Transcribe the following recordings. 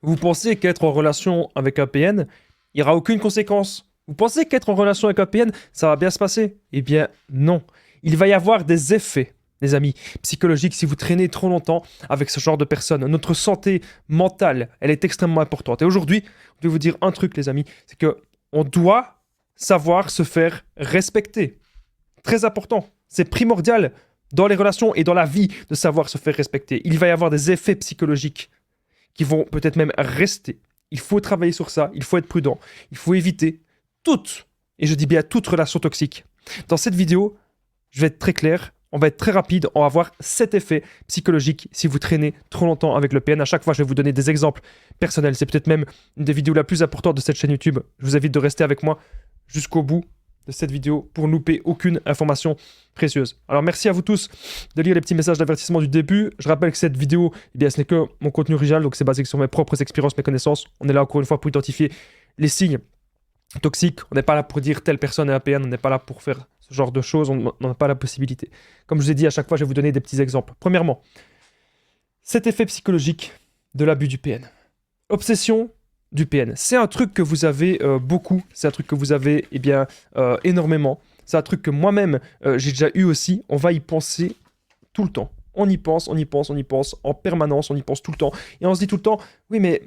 Vous pensez qu'être en relation avec un PN, il n'y aura aucune conséquence. Vous pensez qu'être en relation avec un PN, ça va bien se passer? Eh bien, non. Il va y avoir des effets, les amis, psychologiques si vous traînez trop longtemps avec ce genre de personnes. Notre santé mentale, elle est extrêmement importante. Et aujourd'hui, je vais vous dire un truc, les amis, c'est que on doit savoir se faire respecter. Très important. C'est primordial dans les relations et dans la vie de savoir se faire respecter. Il va y avoir des effets psychologiques qui vont peut-être même rester. Il faut travailler sur ça, il faut être prudent, il faut éviter toute, et je dis bien toute relation toxique. Dans cette vidéo, je vais être très clair, on va être très rapide, on va voir 7 effets psychologiques si vous traînez trop longtemps avec le PN. À chaque fois, je vais vous donner des exemples personnels. C'est peut-être même une des vidéos la plus importante de cette chaîne YouTube. Je vous invite de rester avec moi jusqu'au bout de cette vidéo pour ne louper aucune information précieuse. Alors merci à vous tous de lire les petits messages d'avertissement du début. Je rappelle que cette vidéo, eh bien, ce n'est que mon contenu original, donc c'est basé sur mes propres expériences, mes connaissances. On est là encore une fois pour identifier les signes toxiques. On n'est pas là pour dire telle personne est APN, on n'est pas là pour faire ce genre de choses, on n'a pas la possibilité. Comme je vous ai dit, à chaque fois, je vais vous donner des petits exemples. Premièrement, cet effet psychologique de l'abus du PN. Obsession du PN. C'est un truc que vous avez beaucoup, c'est un truc que vous avez énormément. C'est un truc que moi-même j'ai déjà eu aussi. On va y penser tout le temps. On y pense, on y pense, on y pense en permanence, on y pense tout le temps. Et on se dit tout le temps, oui mais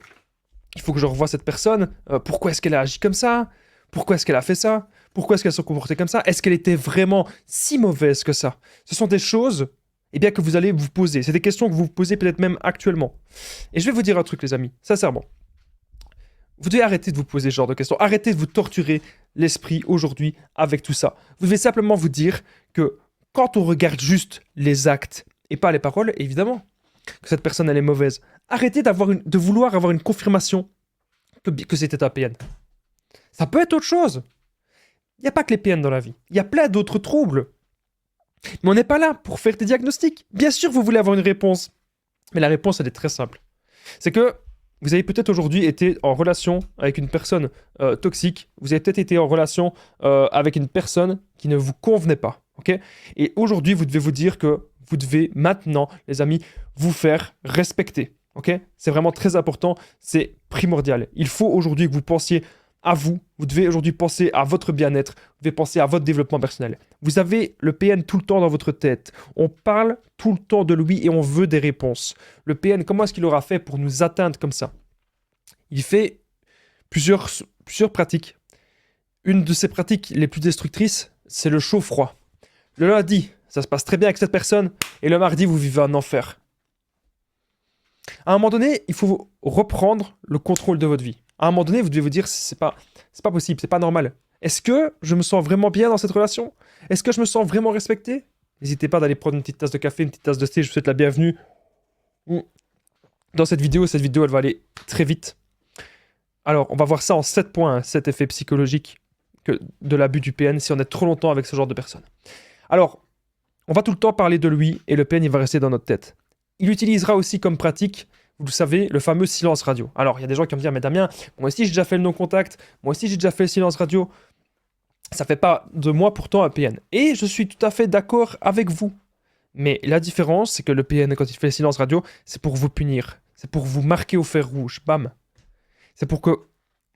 il faut que je revoie cette personne. Pourquoi est-ce qu'elle a agi comme ça? Pourquoi est-ce qu'elle a fait ça? Pourquoi est-ce qu'elle se comportait comme ça? Est-ce qu'elle était vraiment si mauvaise que ça? Ce sont des choses que vous allez vous poser. C'est des questions que vous vous posez peut-être même actuellement. Et je vais vous dire un truc les amis, sincèrement. Vous devez arrêter de vous poser ce genre de questions. Arrêtez de vous torturer l'esprit aujourd'hui avec tout ça. Vous devez simplement vous dire que quand on regarde juste les actes et pas les paroles, évidemment, que cette personne elle est mauvaise. Arrêtez de vouloir avoir une confirmation que c'était un PN. Ça peut être autre chose. Il n'y a pas que les PN dans la vie. Il y a plein d'autres troubles. Mais on n'est pas là pour faire des diagnostics. Bien sûr, vous voulez avoir une réponse. Mais la réponse, elle est très simple. C'est que vous avez peut-être aujourd'hui été en relation avec une personne toxique. Vous avez peut-être été en relation avec une personne qui ne vous convenait pas. Okay? Et aujourd'hui, vous devez vous dire que vous devez maintenant, les amis, vous faire respecter. Okay? C'est vraiment très important. C'est primordial. Il faut aujourd'hui que vous pensiez à vous. Vous devez aujourd'hui penser à votre bien-être. Vous devez penser à votre développement personnel. Vous avez le PN tout le temps dans votre tête. On parle tout le temps de lui et on veut des réponses. Le PN, comment est-ce qu'il aura fait pour nous atteindre comme ça? Il fait plusieurs pratiques. Une de ces pratiques les plus destructrices, c'est le chaud-froid. Le lundi, ça se passe très bien avec cette personne, et le mardi, vous vivez un enfer. À un moment donné, il faut reprendre le contrôle de votre vie. À un moment donné, vous devez vous dire, c'est pas possible, c'est pas normal. Est-ce que je me sens vraiment bien dans cette relation? Est-ce que je me sens vraiment respecté? N'hésitez pas d'aller prendre une petite tasse de café, une petite tasse de thé, je vous souhaite la bienvenue dans cette vidéo. Cette vidéo, elle va aller très vite. Alors, on va voir ça en 7 points, cet effet psychologique de l'abus du PN si on est trop longtemps avec ce genre de personne. Alors, on va tout le temps parler de lui et le PN, il va rester dans notre tête. Il utilisera aussi comme pratique, vous le savez, le fameux silence radio. Alors, il y a des gens qui vont me dire, mais Damien, moi aussi j'ai déjà fait le non-contact, moi aussi j'ai déjà fait le silence radio. Ça fait pas de moi pourtant un PN. Et je suis tout à fait d'accord avec vous. Mais la différence, c'est que le PN, quand il fait le silence radio, c'est pour vous punir. C'est pour vous marquer au fer rouge. Bam. C'est pour que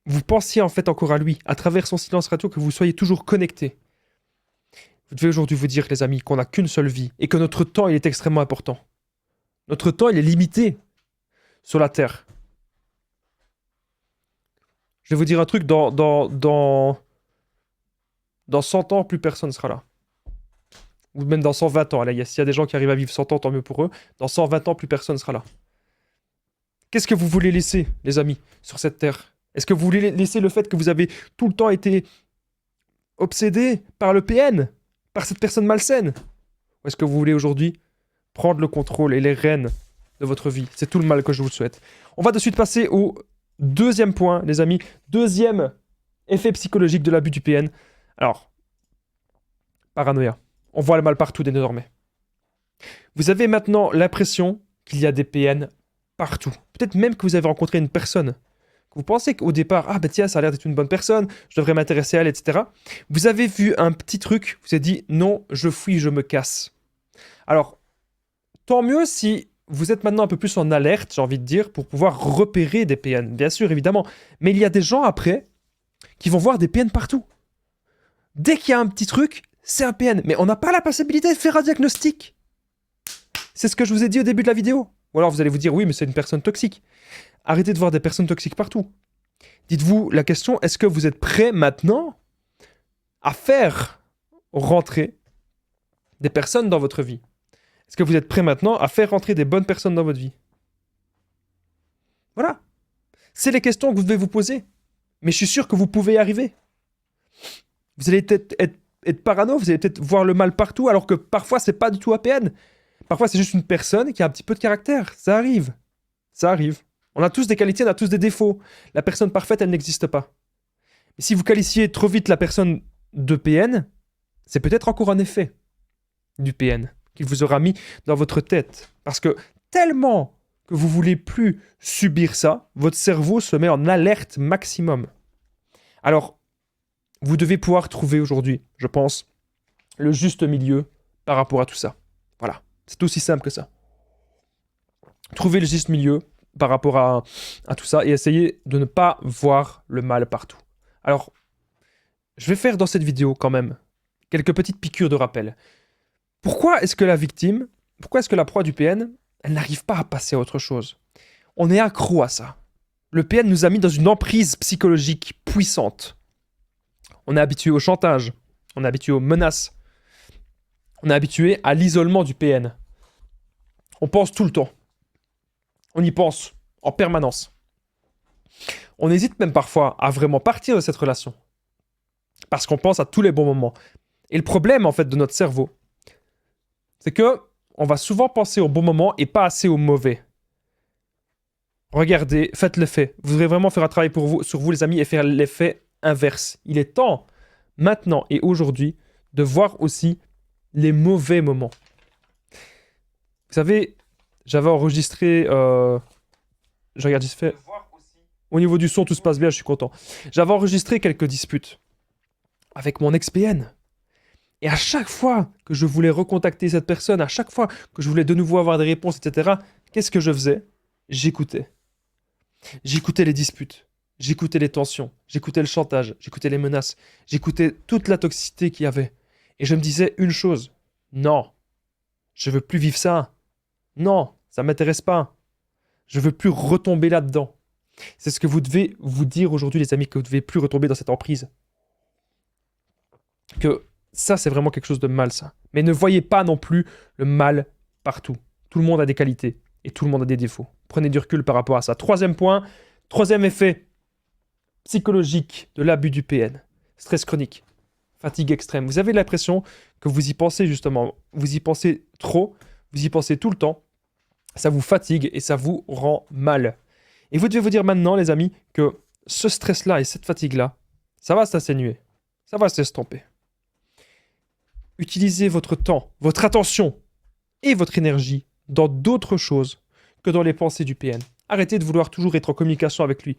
vous pensiez en fait encore à lui, à travers son silence radio, que vous soyez toujours connectés. Vous devez aujourd'hui vous dire, les amis, qu'on n'a qu'une seule vie et que notre temps, il est extrêmement important. Notre temps, il est limité sur la Terre. Je vais vous dire un truc, dans 100 ans, plus personne ne sera là. Ou même dans 120 ans. Allez, s'il y a des gens qui arrivent à vivre 100 ans, tant mieux pour eux. Dans 120 ans, plus personne ne sera là. Qu'est-ce que vous voulez laisser, les amis, sur cette terre? Est-ce que vous voulez laisser le fait que vous avez tout le temps été obsédé par le PN, par cette personne malsaine? Ou est-ce que vous voulez aujourd'hui prendre le contrôle et les rênes de votre vie? C'est tout le mal que je vous souhaite. On va de suite passer au deuxième point, les amis. Deuxième effet psychologique de l'abus du PN. Alors, paranoïa. On voit le mal partout désormais. Vous avez maintenant l'impression qu'il y a des PN partout. Peut-être même que vous avez rencontré une personne que vous pensez qu'au départ, ah ben tiens, ça a l'air d'être une bonne personne, je devrais m'intéresser à elle, etc. Vous avez vu un petit truc, vous avez dit, non, je fuis, je me casse. Alors, tant mieux si vous êtes maintenant un peu plus en alerte, j'ai envie de dire, pour pouvoir repérer des PN. Bien sûr, évidemment. Mais il y a des gens après qui vont voir des PN partout. Dès qu'il y a un petit truc, c'est un PN. Mais on n'a pas la possibilité de faire un diagnostic. C'est ce que je vous ai dit au début de la vidéo. Ou alors vous allez vous dire, oui, mais c'est une personne toxique. Arrêtez de voir des personnes toxiques partout. Dites-vous la question, est-ce que vous êtes prêt maintenant à faire rentrer des personnes dans votre vie? Est-ce que vous êtes prêt maintenant à faire rentrer des bonnes personnes dans votre vie? Voilà. C'est les questions que vous devez vous poser. Mais je suis sûr que vous pouvez y arriver. Vous allez peut-être être parano, vous allez peut-être voir le mal partout, alors que parfois, c'est pas du tout APN. Parfois, c'est juste une personne qui a un petit peu de caractère. Ça arrive. Ça arrive. On a tous des qualités, on a tous des défauts. La personne parfaite, elle n'existe pas. Mais si vous qualifiez trop vite la personne de PN, c'est peut-être encore un effet du PN qu'il vous aura mis dans votre tête. Parce que tellement que vous voulez plus subir ça, votre cerveau se met en alerte maximum. Alors, vous devez pouvoir trouver aujourd'hui, je pense, le juste milieu par rapport à tout ça. Voilà, c'est aussi simple que ça. Trouver le juste milieu par rapport à tout ça et essayer de ne pas voir le mal partout. Alors, je vais faire dans cette vidéo quand même quelques petites piqûres de rappel. Pourquoi est-ce que la victime, pourquoi est-ce que la proie du PN, elle n'arrive pas à passer à autre chose? On est accro à ça. Le PN nous a mis dans une emprise psychologique puissante. On est habitué au chantage, on est habitué aux menaces, on est habitué à l'isolement du PN. On pense tout le temps. On y pense en permanence. On hésite même parfois à vraiment partir de cette relation. Parce qu'on pense à tous les bons moments. Et le problème, en fait, de notre cerveau, c'est que on va souvent penser aux bons moments et pas assez aux mauvais. Regardez, faites l'effet. Vous devrez vraiment faire un travail sur vous, les amis, et faire l'effet inverse. Il est temps, maintenant et aujourd'hui, de voir aussi les mauvais moments. Vous savez, j'avais enregistré... je regarde vite fait. Au niveau du son, tout se passe bien, je suis content. J'avais enregistré quelques disputes avec mon ex-PN. Et à chaque fois que je voulais recontacter cette personne, à chaque fois que je voulais de nouveau avoir des réponses, etc., qu'est-ce que je faisais? J'écoutais. J'écoutais les disputes. J'écoutais les tensions. J'écoutais le chantage. J'écoutais les menaces. J'écoutais toute la toxicité qu'il y avait. Et je me disais une chose. Non. Je veux plus vivre ça. Non. Ça m'intéresse pas. Je veux plus retomber là-dedans. C'est ce que vous devez vous dire aujourd'hui, les amis, que vous devez plus retomber dans cette emprise. Que ça, c'est vraiment quelque chose de mal, ça. Mais ne voyez pas non plus le mal partout. Tout le monde a des qualités et tout le monde a des défauts. Prenez du recul par rapport à ça. Troisième point, troisième effet psychologique de l'abus du PN. Stress chronique, fatigue extrême. Vous avez l'impression que vous y pensez justement, vous y pensez trop, vous y pensez tout le temps. Ça vous fatigue et ça vous rend mal. Et vous devez vous dire maintenant, les amis, que ce stress-là et cette fatigue-là, ça va s'atténuer. Ça va s'estomper. Utilisez votre temps, votre attention et votre énergie dans d'autres choses que dans les pensées du PN. Arrêtez de vouloir toujours être en communication avec lui.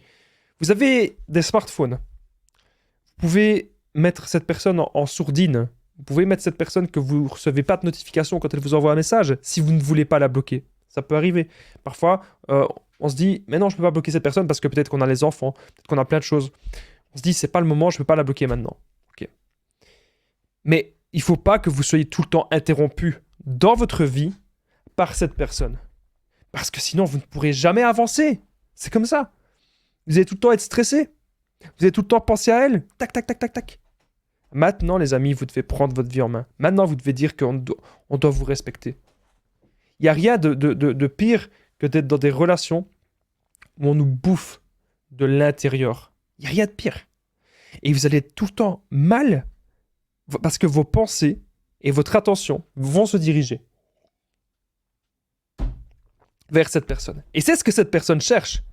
Vous avez des smartphones. Vous pouvez mettre cette personne en sourdine. Vous pouvez mettre cette personne que vous ne recevez pas de notification quand elle vous envoie un message, si vous ne voulez pas la bloquer. Ça peut arriver. Parfois, on se dit, mais non, je ne peux pas bloquer cette personne parce que peut-être qu'on a les enfants, peut-être qu'on a plein de choses. On se dit, c'est pas le moment, je ne peux pas la bloquer maintenant. Okay. Mais il ne faut pas que vous soyez tout le temps interrompu dans votre vie par cette personne. Parce que sinon, vous ne pourrez jamais avancer. C'est comme ça. Vous allez tout le temps être stressé. Vous allez tout le temps penser à elle. Tac, tac, tac, tac, tac. Maintenant, les amis, vous devez prendre votre vie en main. Maintenant, vous devez dire qu'on doit vous respecter. Il n'y a rien de pire que d'être dans des relations où on nous bouffe de l'intérieur. Il n'y a rien de pire. Et vous allez être tout le temps mal parce que vos pensées et votre attention vont se diriger vers cette personne. Et c'est ce que cette personne cherche.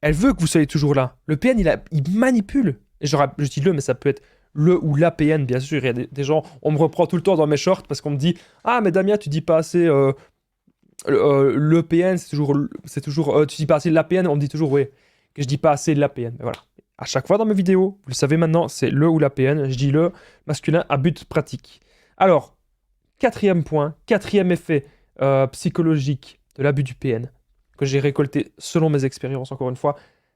Elle veut que vous soyez toujours là. Le PN, il manipule. Et je dis le, mais ça peut être le ou la PN, bien sûr. Il y a des gens, on me reprend tout le temps dans mes shorts parce qu'on me dit « Ah, mais Damien, tu dis pas assez le PN, c'est toujours tu dis pas assez la PN, on me dit toujours, oui, que je dis pas assez la PN. » Mais voilà. À chaque fois dans mes vidéos, vous le savez maintenant, c'est le ou la PN. Je dis le masculin à but pratique. Alors, quatrième point, quatrième effet psychologique de l'abus du PN, que j'ai récolté selon mes expériences, encore une fois,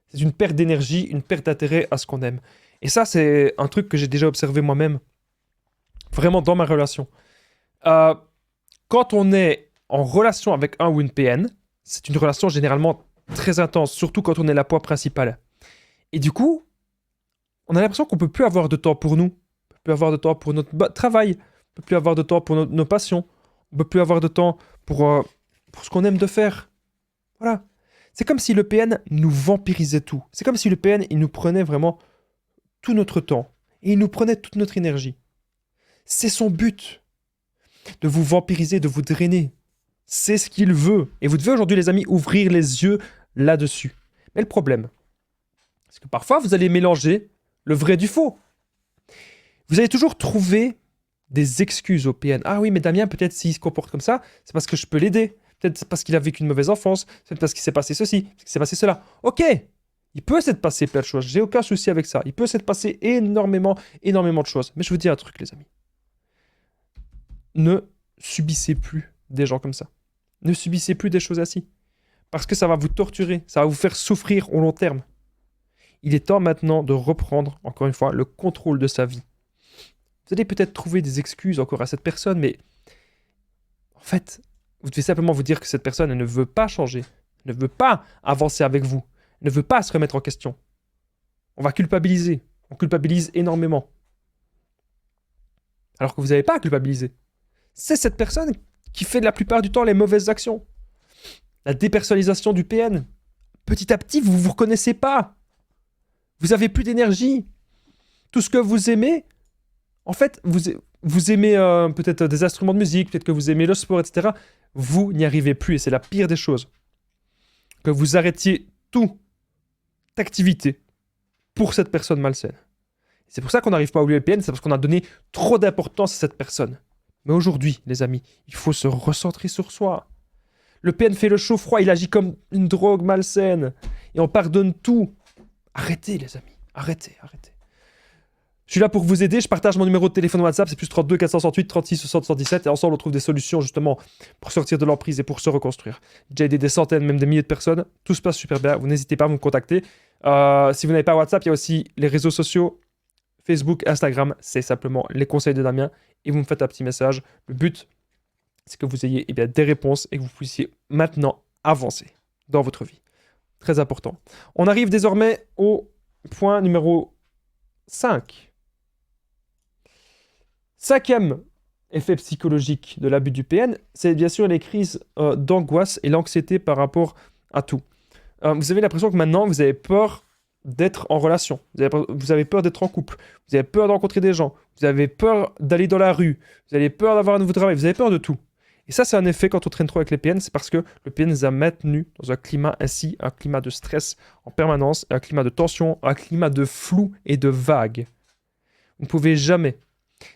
c'est une perte d'énergie, une perte d'intérêt à ce qu'on aime. Et ça, c'est un truc que j'ai déjà observé moi-même, vraiment dans ma relation. Euh, Quand on est en relation avec un ou une PN, c'est une relation généralement très intense, surtout quand on est la proie principale. Et du coup, on a l'impression qu'on peut plus avoir de temps pour nous, on peut plus avoir de temps pour notre travail, on peut plus avoir de temps pour nos passions, on peut plus avoir de temps pour ce qu'on aime de faire. Voilà. C'est comme si le PN nous vampirisait tout. C'est comme si le PN, il nous prenait vraiment tout notre temps. Et il nous prenait toute notre énergie. C'est son but. De vous vampiriser, de vous drainer. C'est ce qu'il veut. Et vous devez aujourd'hui, les amis, ouvrir les yeux là-dessus. Mais le problème, c'est que parfois, vous allez mélanger le vrai du faux. Vous allez toujours trouver des excuses au PN. Ah oui, mais Damien, peut-être s'il se comporte comme ça, c'est parce que je peux l'aider. Peut-être parce qu'il a vécu une mauvaise enfance. Peut-être parce qu'il s'est passé ceci, parce qu'il s'est passé cela. Ok, il peut s'être passé plein de choses. J'ai aucun souci avec ça. Il peut s'être passé énormément de choses. Mais je vous dis un truc, les amis. Ne subissez plus des gens comme ça. Ne subissez plus des choses ainsi. Parce que ça va vous torturer. Ça va vous faire souffrir au long terme. Il est temps maintenant de reprendre, encore une fois, le contrôle de sa vie. Vous allez peut-être trouver des excuses encore à cette personne, mais en fait, vous devez simplement vous dire que cette personne, elle ne veut pas changer, ne veut pas avancer avec vous, ne veut pas se remettre en question. On va culpabiliser. On culpabilise énormément. Alors que vous n'avez pas à culpabiliser. C'est cette personne qui fait de la plupart du temps les mauvaises actions. La dépersonnalisation du PN. Petit à petit, vous ne vous reconnaissez pas. Vous n'avez plus d'énergie. Tout ce que vous aimez, en fait, vous aimez peut-être des instruments de musique, peut-être que vous aimez le sport, etc. Vous n'y arrivez plus et c'est la pire des choses. Que vous arrêtiez toute activité pour cette personne malsaine. C'est pour ça qu'on n'arrive pas à oublier le PN, c'est parce qu'on a donné trop d'importance à cette personne. Mais aujourd'hui, les amis, il faut se recentrer sur soi. Le PN fait le chaud froid, il agit comme une drogue malsaine. Et on pardonne tout. Arrêtez, les amis. Arrêtez. Je suis là pour vous aider. Je partage mon numéro de téléphone WhatsApp. C'est plus 32 468 36 60 77. Et ensemble, on trouve des solutions justement pour sortir de l'emprise et pour se reconstruire. J'ai déjà aidé des centaines, même des milliers de personnes. Tout se passe super bien. Vous n'hésitez pas à me contacter. Si vous n'avez pas WhatsApp, il y a aussi les réseaux sociaux. Facebook, Instagram, c'est simplement les conseils de Damien. Et vous me faites un petit message. Le but, c'est que vous ayez des réponses et que vous puissiez maintenant avancer dans votre vie. Très important. On arrive désormais au point numéro 5. Cinquième effet psychologique de l'abus du PN, c'est bien sûr les crises d'angoisse et l'anxiété par rapport à tout. Vous avez l'impression que maintenant, vous avez peur d'être en relation. Vous avez peur d'être en couple. Vous avez peur de rencontrer des gens. Vous avez peur d'aller dans la rue. Vous avez peur d'avoir un nouveau travail. Vous avez peur de tout. Et ça, c'est un effet quand on traîne trop avec les PN, c'est parce que le PN nous a maintenus dans un climat ainsi, un climat de stress en permanence, un climat de tension, un climat de flou et de vague. Vous ne pouvez jamais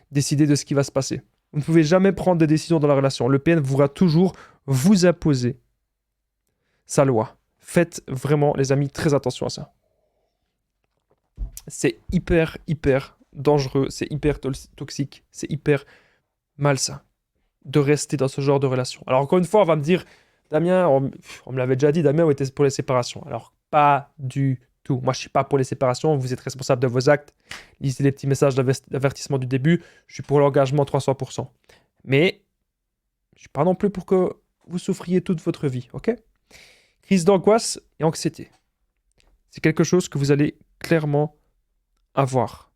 décider de ce qui va se passer. Vous ne pouvez jamais prendre des décisions dans la relation. Le PN pourra toujours vous imposer sa loi. Faites vraiment, les amis, très attention à ça. C'est hyper dangereux, c'est hyper toxique, c'est hyper malsain de rester dans ce genre de relation. Alors encore une fois, on va me dire, Damien, on me l'avait déjà dit, Damien était pour les séparations. Alors pas du tout. Moi, je suis pas pour les séparations, vous êtes responsable de vos actes. Lisez les petits messages d'avertissement du début, je suis pour l'engagement 300%. Mais je suis pas non plus pour que vous souffriez toute votre vie, ok? Crise d'angoisse et anxiété. C'est quelque chose que vous allez clairement avoir.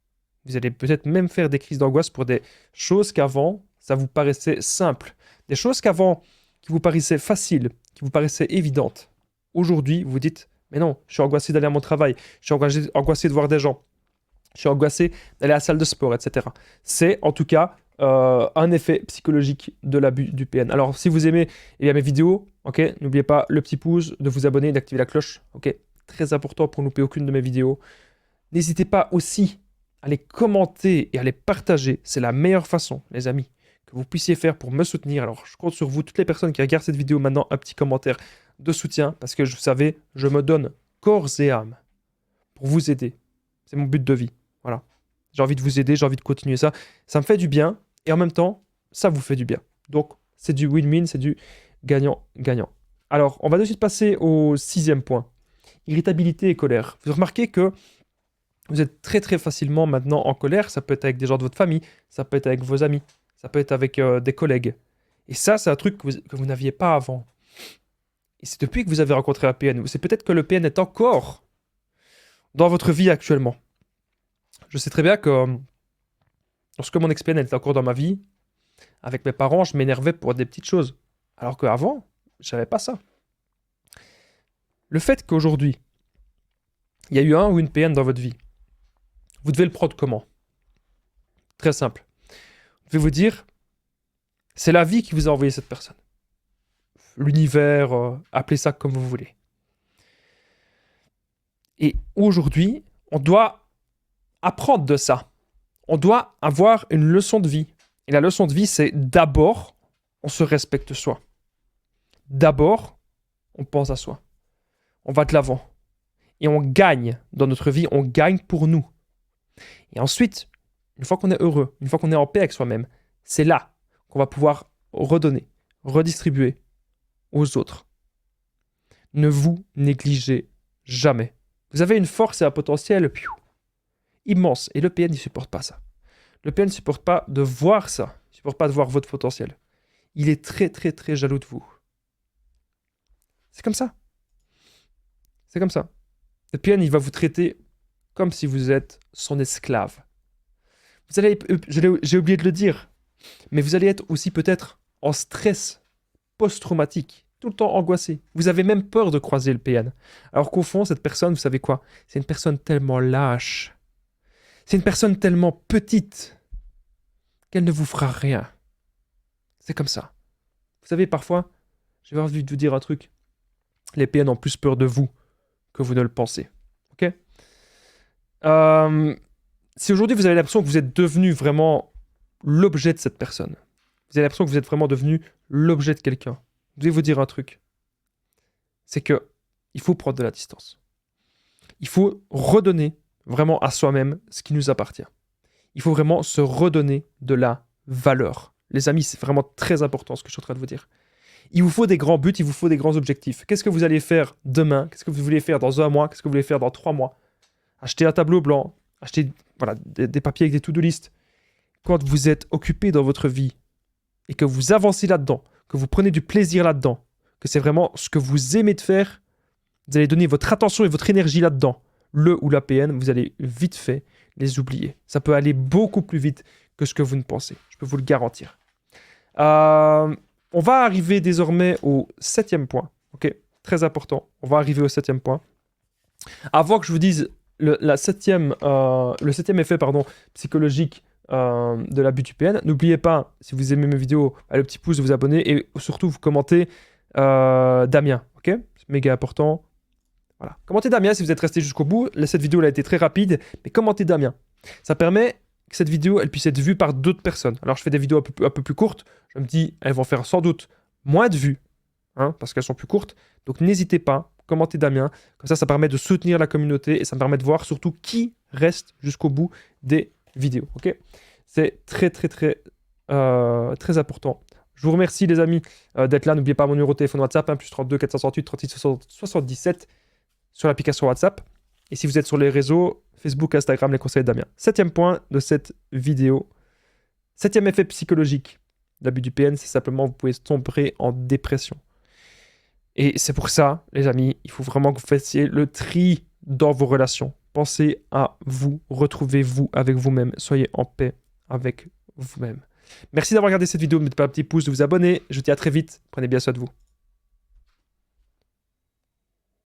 Vous allez peut-être même faire des crises d'angoisse pour des choses qu'avant, ça vous paraissait simple. Des choses qu'avant, qui vous paraissaient faciles, qui vous paraissaient évidentes. Aujourd'hui, vous dites, mais non, je suis angoissé d'aller à mon travail, je suis angoissé de voir des gens, je suis angoissé d'aller à la salle de sport, etc. C'est en tout cas un effet psychologique de l'abus du PN. Alors, si vous aimez mes vidéos, ok, n'oubliez pas le petit pouce, de vous abonner, d'activer la cloche, ok, très important pour ne louper aucune de mes vidéos. N'hésitez pas aussi à les commenter et à les partager. C'est la meilleure façon, les amis, que vous puissiez faire pour me soutenir. Alors, je compte sur vous, toutes les personnes qui regardent cette vidéo maintenant, un petit commentaire de soutien, parce que vous savez, je me donne corps et âme pour vous aider. C'est mon but de vie. Voilà. J'ai envie de vous aider, j'ai envie de continuer ça. Ça me fait du bien et en même temps, ça vous fait du bien. Donc, c'est du win-win, c'est du gagnant-gagnant. Alors, on va de suite passer au 6e point. Irritabilité et colère. Vous remarquez que vous êtes très très facilement maintenant en colère. Ça peut être avec des gens de votre famille, ça peut être avec vos amis, ça peut être avec des collègues. Et ça, c'est un truc que vous n'aviez pas avant. Et c'est depuis que vous avez rencontré un PN. C'est peut-être que le PN est encore dans votre vie actuellement. Je sais très bien que lorsque mon ex-PN était encore dans ma vie, avec mes parents, je m'énervais pour des petites choses. Alors qu'avant, je savais pas ça. Le fait qu'aujourd'hui, il y a eu un ou une PN dans votre vie, vous devez le prendre comment? Très simple. Vous devez vous dire, c'est la vie qui vous a envoyé cette personne. L'univers, appelez ça comme vous voulez. Et aujourd'hui, on doit apprendre de ça. On doit avoir une leçon de vie. Et la leçon de vie, c'est d'abord, on se respecte soi. D'abord, on pense à soi. On va de l'avant. Et on gagne dans notre vie, on gagne pour nous. Et ensuite, une fois qu'on est heureux, une fois qu'on est en paix avec soi-même, c'est là qu'on va pouvoir redonner, redistribuer aux autres. Ne vous négligez jamais. Vous avez une force et un potentiel immense. Et le PN ne supporte pas ça. Le PN ne supporte pas de voir ça. Il ne supporte pas de voir votre potentiel. Il est très très très jaloux de vous. C'est comme ça. C'est comme ça. Le PN, il va vous traiter comme si vous êtes son esclave. Vous allez, j'ai oublié de le dire, mais vous allez être aussi peut-être en stress post-traumatique, tout le temps angoissé. Vous avez même peur de croiser le PN. Alors qu'au fond, cette personne, vous savez quoi? C'est une personne tellement lâche. C'est une personne tellement petite qu'elle ne vous fera rien. C'est comme ça. Vous savez, parfois, j'ai envie de vous dire un truc. Les PN ont plus peur de vous que vous ne le pensez. Ok? Si aujourd'hui vous avez l'impression que vous êtes devenu vraiment l'objet de cette personne, vous avez l'impression que vous êtes vraiment devenu l'objet de quelqu'un, je vais vous dire un truc. C'est que il faut prendre de la distance. Il faut redonner vraiment à soi-même ce qui nous appartient. Il faut vraiment se redonner de la valeur. Les amis, c'est vraiment très important ce que je suis en train de vous dire. Il vous faut des grands buts, il vous faut des grands objectifs. Qu'est-ce que vous allez faire demain? Qu'est-ce que vous voulez faire dans un mois? Qu'est-ce que vous voulez faire dans 3 mois? Acheter un tableau blanc, acheter des papiers avec des to-do list. Quand vous êtes occupé dans votre vie et que vous avancez là-dedans, que vous prenez du plaisir là-dedans, que c'est vraiment ce que vous aimez de faire, vous allez donner votre attention et votre énergie là-dedans. Le ou la PN, vous allez vite fait les oublier. Ça peut aller beaucoup plus vite que ce que vous ne pensez. Je peux vous le garantir. On va arriver désormais au 7e point. Ok, très important. On va arriver au 7e point. Avant que je vous dise le 7e effet psychologique de l'abus du PN, n'oubliez pas, si vous aimez mes vidéos, le petit pouce de vous abonner et surtout vous commentez Damien. Ok, c'est méga important. Voilà. Commentez Damien si vous êtes resté jusqu'au bout. Cette vidéo elle a été très rapide, mais commentez Damien. Ça permet que cette vidéo elle puisse être vue par d'autres personnes. Alors je fais des vidéos un peu plus courtes. Je me dis, elles vont faire sans doute moins de vues, parce qu'elles sont plus courtes. Donc n'hésitez pas, commentez Damien. Comme ça permet de soutenir la communauté et ça me permet de voir surtout qui reste jusqu'au bout des vidéos. Ok, c'est très très très très important. Je vous remercie les amis d'être là. N'oubliez pas mon numéro de téléphone WhatsApp, +32 468 36 77 sur l'application WhatsApp. Et si vous êtes sur les réseaux, Facebook, Instagram, les conseils de Damien. 7e point de cette vidéo. 7e effet psychologique de l'abus du PN, c'est simplement vous pouvez tomber en dépression. Et c'est pour ça, les amis, il faut vraiment que vous fassiez le tri dans vos relations. Pensez à vous, retrouvez-vous avec vous-même, soyez en paix avec vous-même. Merci d'avoir regardé cette vidéo, mettez pas un petit pouce, de vous abonner. Je vous dis à très vite, prenez bien soin de vous.